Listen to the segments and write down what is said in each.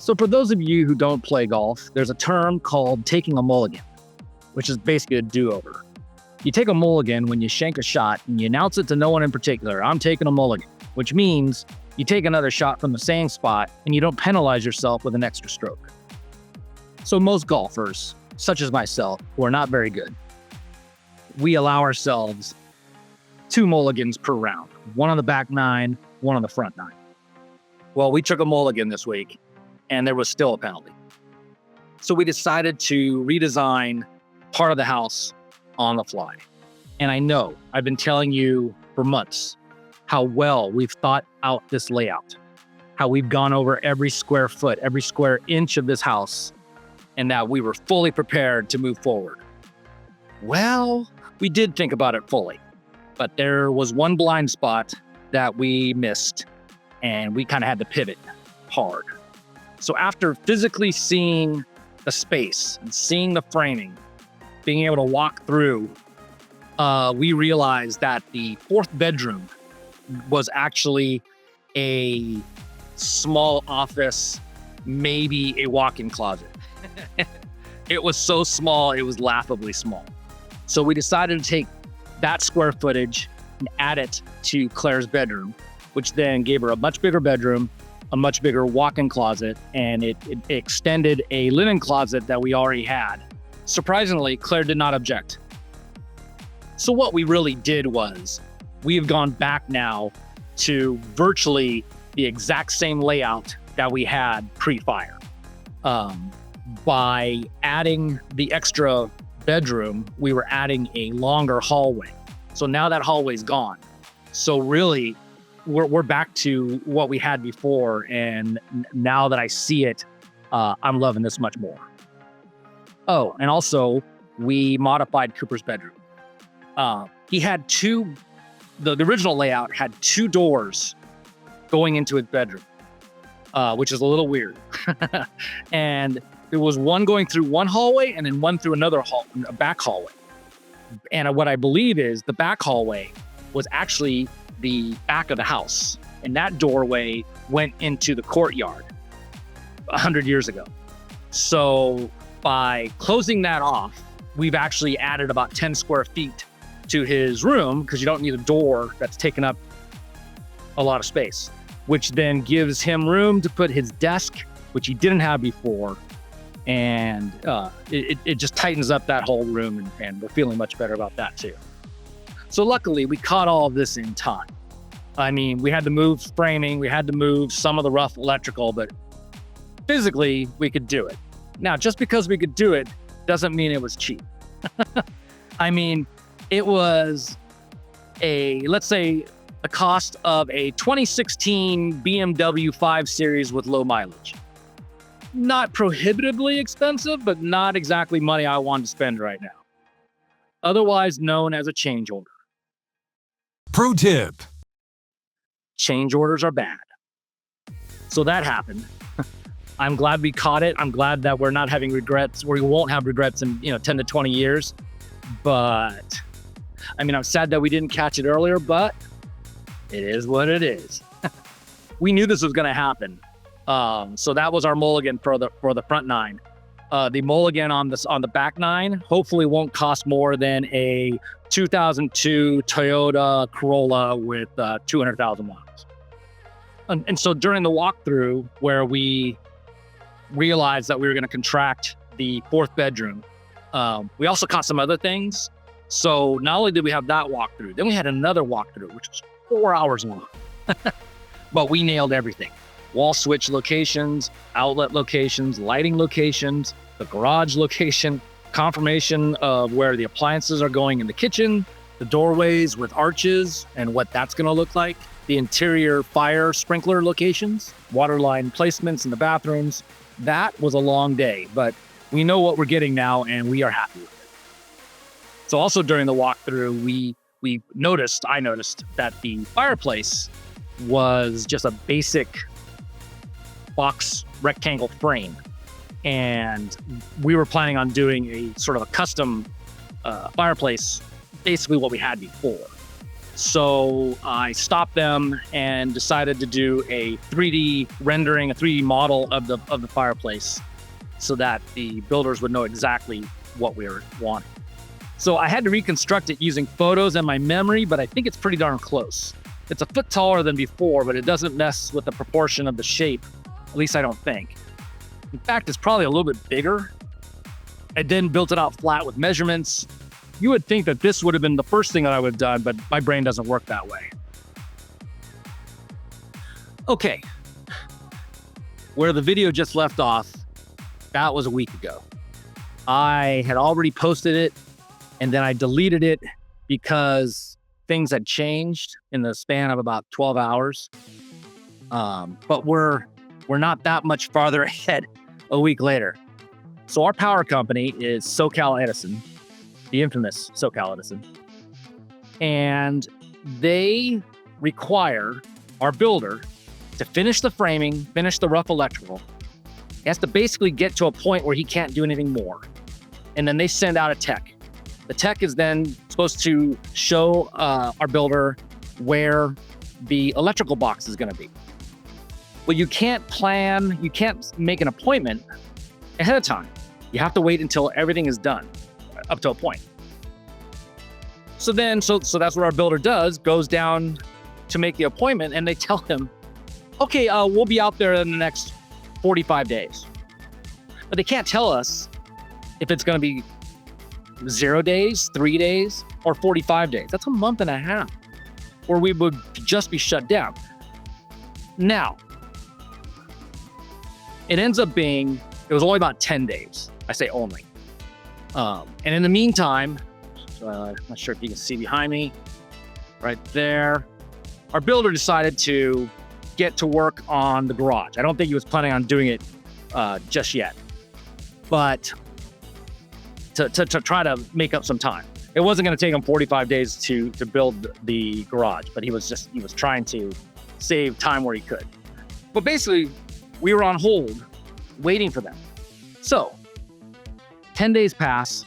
So for those of you who don't play golf, there's a term called taking a mulligan, which is basically a do-over. You take a mulligan when you shank a shot and you announce it to no one in particular. I'm taking a mulligan, which means you take another shot from the same spot and you don't penalize yourself with an extra stroke. So most golfers, such as myself, who are not very good, we allow ourselves 2 mulligans per round, one on the back 9, one on the front 9. Well, we took a mulligan this week and there was still a penalty. So we decided to redesign part of the house on the fly. And I know I've been telling you for months how well we've thought out this layout, how we've gone over every square foot, every square inch of this house, and that we were fully prepared to move forward. Well, we did think about it fully, but there was one blind spot that we missed, and we kind of had to pivot hard. So after physically seeing the space and seeing the framing, being able to walk through, we realized that the 4th bedroom was actually a small office, maybe a walk-in closet. It was so small, it was laughably small. So we decided to take that square footage and add it to Claire's bedroom, which then gave her a much bigger bedroom, a much bigger walk-in closet, and it extended a linen closet that we already had. Surprisingly, Claire did not object. So what we really did was, we've gone back now to virtually the exact same layout that we had pre-fire. By adding the extra bedroom, we were adding a longer hallway. So now that hallway's gone. So really, we're back to what we had before. And now that I see it, I'm loving this much more. Oh, and also we modified Cooper's bedroom. He had the original layout had 2 doors going into his bedroom, which is a little weird. And there was one going through one hallway and then one through another a back hallway. And what I believe is the back hallway was actually the back of the house. And that doorway went into the courtyard 100 years ago. So by closing that off, we've actually added about 10 square feet to his room, because you don't need a door that's taken up a lot of space, which then gives him room to put his desk, which he didn't have before. And it just tightens up that whole room, and we're feeling much better about that too. So luckily, we caught all of this in time. I mean, we had to move framing, we had to move some of the rough electrical, but physically, we could do it. Now, just because we could do it doesn't mean it was cheap. I mean, it was let's say, the cost of a 2016 BMW 5 Series with low mileage. Not prohibitively expensive, but not exactly money I want to spend right now. Otherwise known as a change order. Pro tip. Change orders are bad. So that happened. I'm glad we caught it. I'm glad that we're not having regrets. We won't have regrets in 10 to 20 years. But I mean, I'm sad that we didn't catch it earlier, but it is what it is. We knew this was going to happen. So that was our mulligan for the front 9. The mulligan on the back 9 hopefully won't cost more than a 2002 Toyota Corolla with 200,000 miles. And so during the walkthrough, where we realized that we were going to contract the 4th bedroom, we also caught some other things. So not only did we have that walkthrough, then we had another walkthrough, which was 4 hours long. But we nailed everything. Wall switch locations, outlet locations, lighting locations, the garage location, confirmation of where the appliances are going in the kitchen, the doorways with arches and what that's going to look like, the interior fire sprinkler locations, water line placements in the bathrooms. That was a long day, but we know what we're getting now and we are happy with it. So also during the walkthrough, I noticed that the fireplace was just a basic box rectangle frame. And we were planning on doing a sort of a custom fireplace, basically what we had before. So I stopped them and decided to do a 3D rendering, a 3D model of the fireplace, so that the builders would know exactly what we were wanting. So I had to reconstruct it using photos and my memory, but I think it's pretty darn close. It's a foot taller than before, but it doesn't mess with the proportion of the shape. At least I don't think. In fact, it's probably a little bit bigger. I then built it out flat with measurements. You would think that this would have been the first thing that I would have done, but my brain doesn't work that way. Okay. Where the video just left off, that was a week ago. I had already posted it, and then I deleted it because things had changed in the span of about 12 hours. But we're not that much farther ahead a week later. So our power company is SoCal Edison, the infamous SoCal Edison. And they require our builder to finish the framing, finish the rough electrical. He has to basically get to a point where he can't do anything more. And then they send out a tech. The tech is then supposed to show our builder where the electrical box is going to be. Well, you can't make an appointment ahead of time. You have to wait until everything is done, up to a point. So that's what our builder does, goes down to make the appointment, and they tell him, okay, we'll be out there in the next 45 days. But they can't tell us if it's going to be 0 days, 3 days, or 45 days. That's a month and a half, or we would just be shut down. Now, it ends up being, it was only about 10 days. I say only. And in the meantime, I'm not sure if you can see behind me, right there, our builder decided to get to work on the garage. I don't think he was planning on doing it just yet, but to try to make up some time. It wasn't going to take him 45 days to build the garage, but he was trying to save time where he could. But basically, we were on hold waiting for them. So 10 days pass,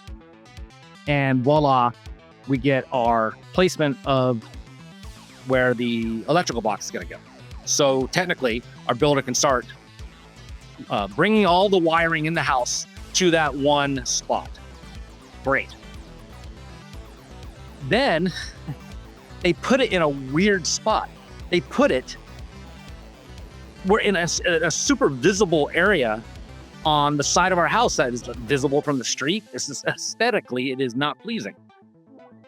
and voila, we get our placement of where the electrical box is going to go. So technically, our builder can start bringing all the wiring in the house to that one spot. Great. Then they put it in a weird spot. We're in a super visible area on the side of our house that is visible from the street. This is aesthetically, it is not pleasing.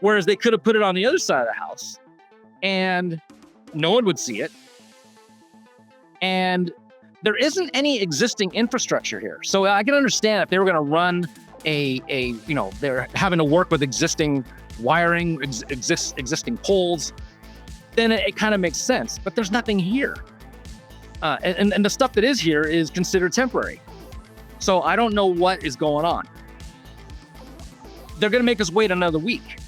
Whereas they could have put it on the other side of the house and no one would see it. And there isn't any existing infrastructure here. So I can understand if they were going to run they're having to work with existing wiring, existing poles, then it kind of makes sense. But there's nothing here. And the stuff that is here is considered temporary. So I don't know what is going on. They're going to make us wait another week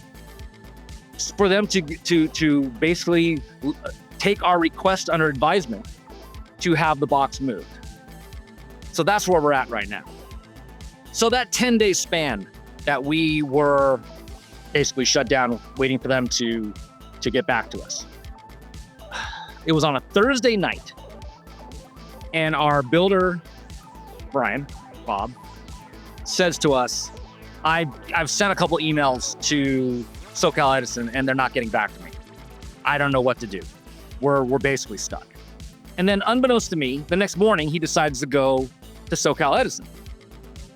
for them to basically take our request under advisement to have the box moved. So that's where we're at right now. So that 10-day span that we were basically shut down waiting for them to get back to us. It was on a Thursday night. And our builder, Bob, says to us, I've sent a couple emails to SoCal Edison and they're not getting back to me. I don't know what to do. We're basically stuck. And then unbeknownst to me, the next morning, he decides to go to SoCal Edison,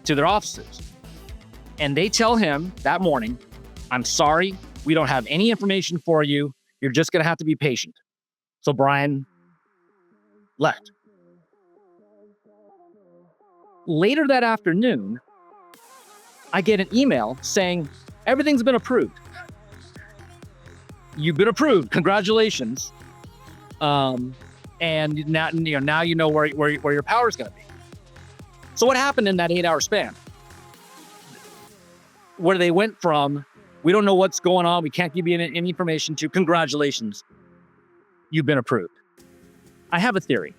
to their offices. And they tell him that morning, I'm sorry, we don't have any information for you. You're just going to have to be patient. So Brian left. Later that afternoon, I get an email saying, everything's been approved. You've been approved. Congratulations. And now you know where your power is going to be. So what happened in that 8-hour span? Where they went from, we don't know what's going on, we can't give you any information, to congratulations, you've been approved. I have a theory.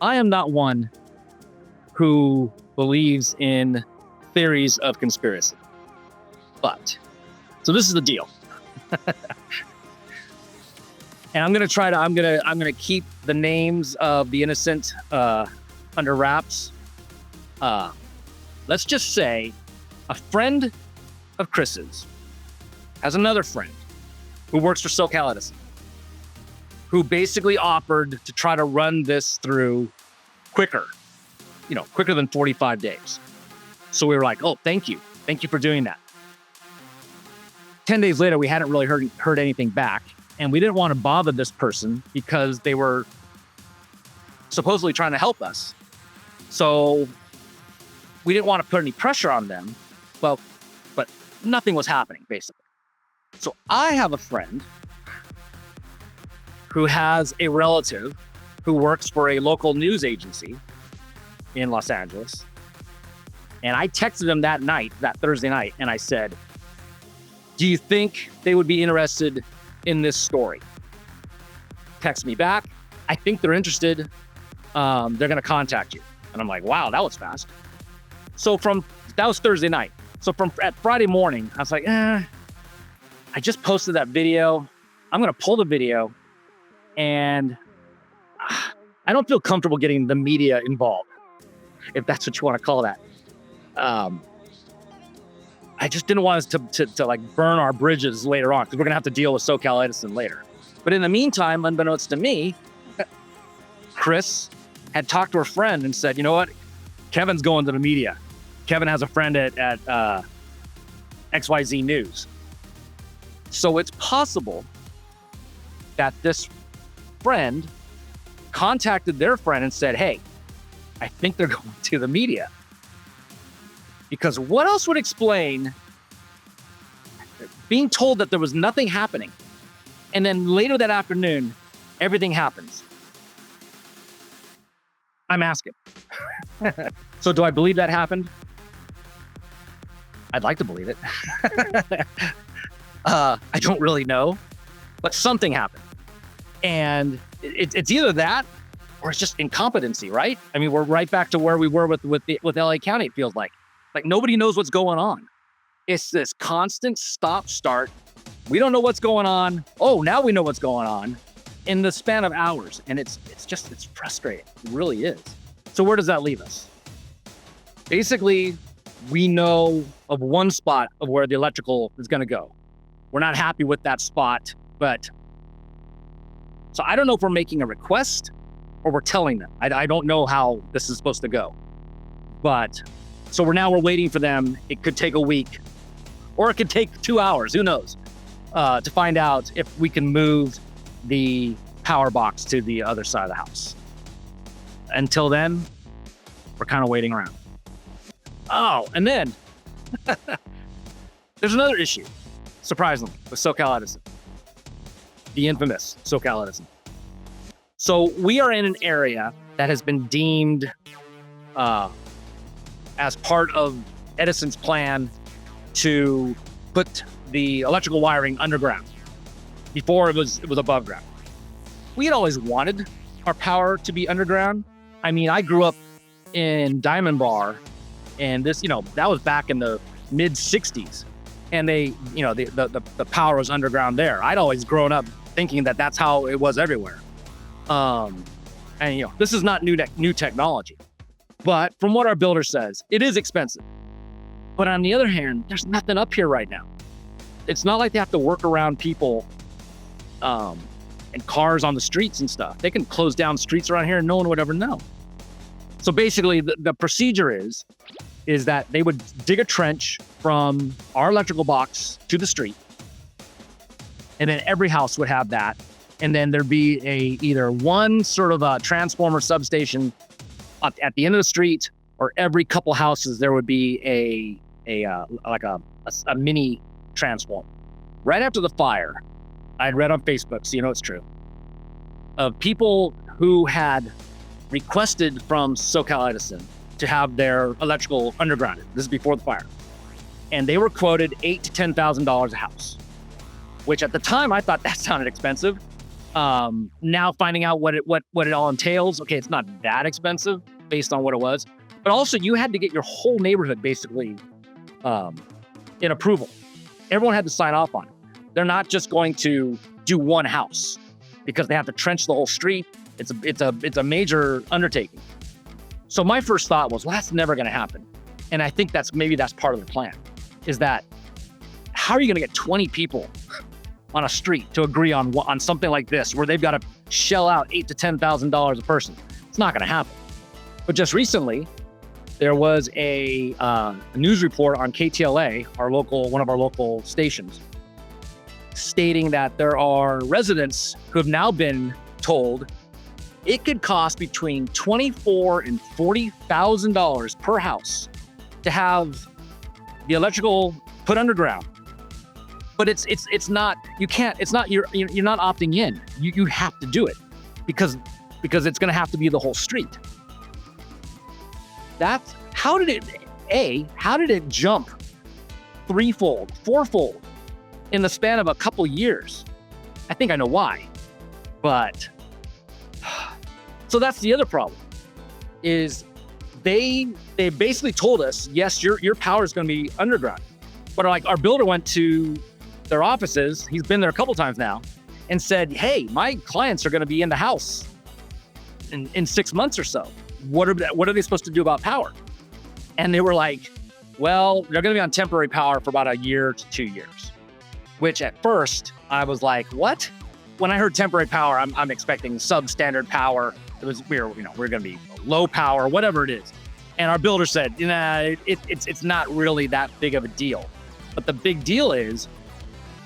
I am not one who believes in theories of conspiracy. So this is the deal. And I'm gonna keep the names of the innocent under wraps. Let's just say a friend of Chris's has another friend who works for SoCal Edison, who basically offered to try to run this through quicker than 45 days. So we were like, oh, thank you for doing that. 10 days later, we hadn't really heard anything back. And we didn't want to bother this person because they were supposedly trying to help us. So we didn't want to put any pressure on them. Well, but nothing was happening, basically. So I have a friend who has a relative who works for a local news agency in Los Angeles. And I texted him that Thursday night, and I said, do you think they would be interested in this story? Text me back. I think they're interested. They're going to contact you. And I'm like, wow, that was fast. So that was Thursday night. So at Friday morning, I was like, I just posted that video. I'm going to pull the video, and I don't feel comfortable getting the media involved, if that's what you want to call that. I just didn't want us to like burn our bridges later on, because we're going to have to deal with SoCal Edison later. But in the meantime, unbeknownst to me, Chris had talked to her friend and said, you know what? Kevin's going to the media. Kevin has a friend at XYZ News. So it's possible that this friend contacted their friend and said, hey, I think they're going to the media. Because what else would explain being told that there was nothing happening, and then later that afternoon, everything happens? I'm asking. So do I believe that happened? I'd like to believe it. I don't really know, but something happened. And it's either that or it's just incompetency, right? I mean, we're right back to where we were with LA County, it feels like. Like nobody knows what's going on. It's this constant stop-start. We don't know what's going on. Oh, now we know what's going on in the span of hours. And it's frustrating. It really is. So where does that leave us? Basically, we know of one spot of where the electrical is going to go. We're not happy with that spot, so I don't know if we're making a request or we're telling them. I don't know how this is supposed to go. So we're waiting for them. It could take a week, or it could take 2 hours. Who knows? To find out if we can move the power box to the other side of the house. Until then, we're kind of waiting around. Oh, and then there's another issue, surprisingly, with SoCal Edison. The infamous SoCal Edison. So we are in an area that has been deemed as part of Edison's plan to put the electrical wiring underground. Before it was above ground. We had always wanted our power to be underground. I mean, I grew up in Diamond Bar, and this, that was back in the mid 60s. And the power was underground there. I'd always grown up thinking that that's how it was everywhere. This is not new technology. But from what our builder says, it is expensive. But on the other hand, there's nothing up here right now. It's not like they have to work around people and cars on the streets and stuff. They can close down streets around here and no one would ever know. So basically, the procedure is that they would dig a trench from our electrical box to the street. And then every house would have that. And then there'd be either one sort of a transformer substation at the end of the street, or every couple houses there would be a mini transformer. Right after the fire, I'd read on Facebook, so it's true, of people who had requested from SoCal Edison to have their electrical undergrounded. This is before the fire. And they were quoted $8,000 to $10,000 a house, which at the time I thought that sounded expensive. Now finding out what it all entails, okay, it's not that expensive based on what it was. But also you had to get your whole neighborhood basically in approval. Everyone had to sign off on it. They're not just going to do one house. because they have to trench the whole street. It's a major undertaking. So my first thought was, well, that's never going to happen. And I think that's part of the plan, is that how are you going to get 20 people on a street to agree on something like this, where they've got to shell out $8,000 to $10,000 a person? It's not going to happen. But just recently, there was a news report on KTLA, one of our local stations, stating that there are residents who have now been told it could cost between $24,000 and $40,000 per house to have the electrical put underground. But it's not, you can't, it's not, you're not opting in. You have to do it because it's going to have to be the whole street. How did it jump threefold, fourfold in the span of a couple years? I think I know why, but so that's the other problem, is they basically told us, yes, your power is going to be underground. But our builder went to their offices, he's been there a couple times now, and said, hey, my clients are going to be in the house in 6 months or so. What are they supposed to do about power? And they were like, well, they're going to be on temporary power for about a year to 2 years. Which at first I was like, what? When I heard temporary power, I'm expecting substandard power. We're going to be low power, whatever it is. And our builder said, it's not really that big of a deal. But the big deal is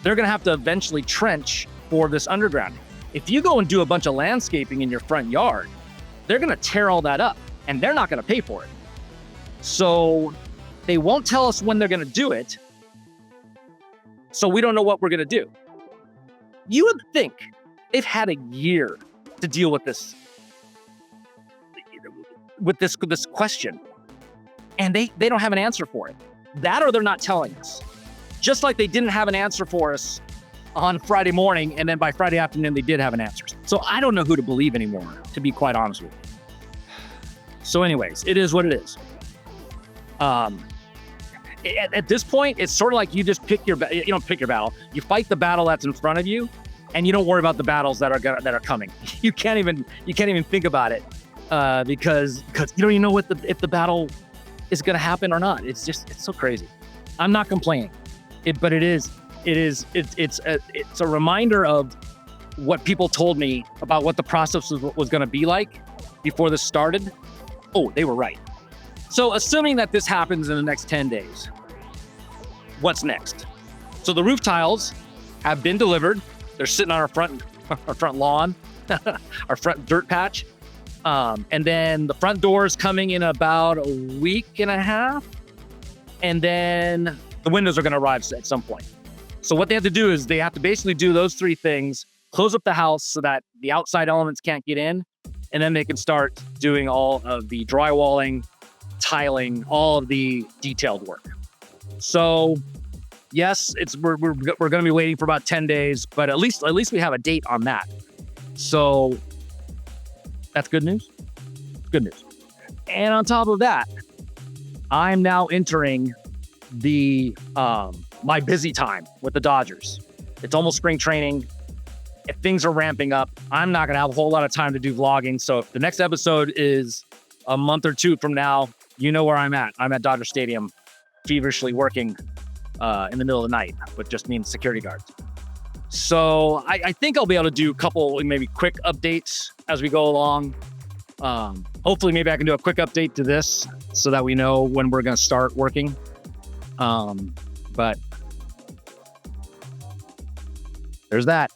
they're going to have to eventually trench for this undergrounding. If you go and do a bunch of landscaping in your front yard, they're going to tear all that up, and they're not going to pay for it. So they won't tell us when they're going to do it. So we don't know what we're going to do. You would think they've had a year to deal with this question, and they don't have an answer for it. That, or they're not telling us. Just like they didn't have an answer for us on Friday morning, and then by Friday afternoon, they did have an answer. So I don't know who to believe anymore, to be quite honest with you. So anyways, it is what it is. At this point, it's sort of like you just pick your battle. You fight the battle that's in front of you, and you don't worry about the battles that are coming. You can't even think about it because you don't even know if the battle is going to happen or not. It's so crazy. I'm not complaining, but it's a reminder of what people told me about what the process was going to be like before this started. Oh, they were right. So assuming that this happens in the next 10 days, what's next? So the roof tiles have been delivered. They're sitting on our front lawn, our front dirt patch. And then the front door is coming in about a week and a half. And then the windows are going to arrive at some point. So what they have to do is they have to basically do those three things, close up the house so that the outside elements can't get in. And then they can start doing all of the drywalling, tiling, all of the detailed work. So yes, we're going to be waiting for about 10 days, but at least we have a date on that. So that's good news. Good news. And on top of that, I'm now entering the my busy time with the Dodgers. It's almost spring training. If things are ramping up, I'm not going to have a whole lot of time to do vlogging. So if the next episode is a month or two from now, you know where I'm at. I'm at Dodger Stadium, feverishly working in the middle of the night with just me and security guards. So I think I'll be able to do a couple maybe quick updates as we go along. Hopefully maybe I can do a quick update to this so that we know when we're going to start working. But there's that.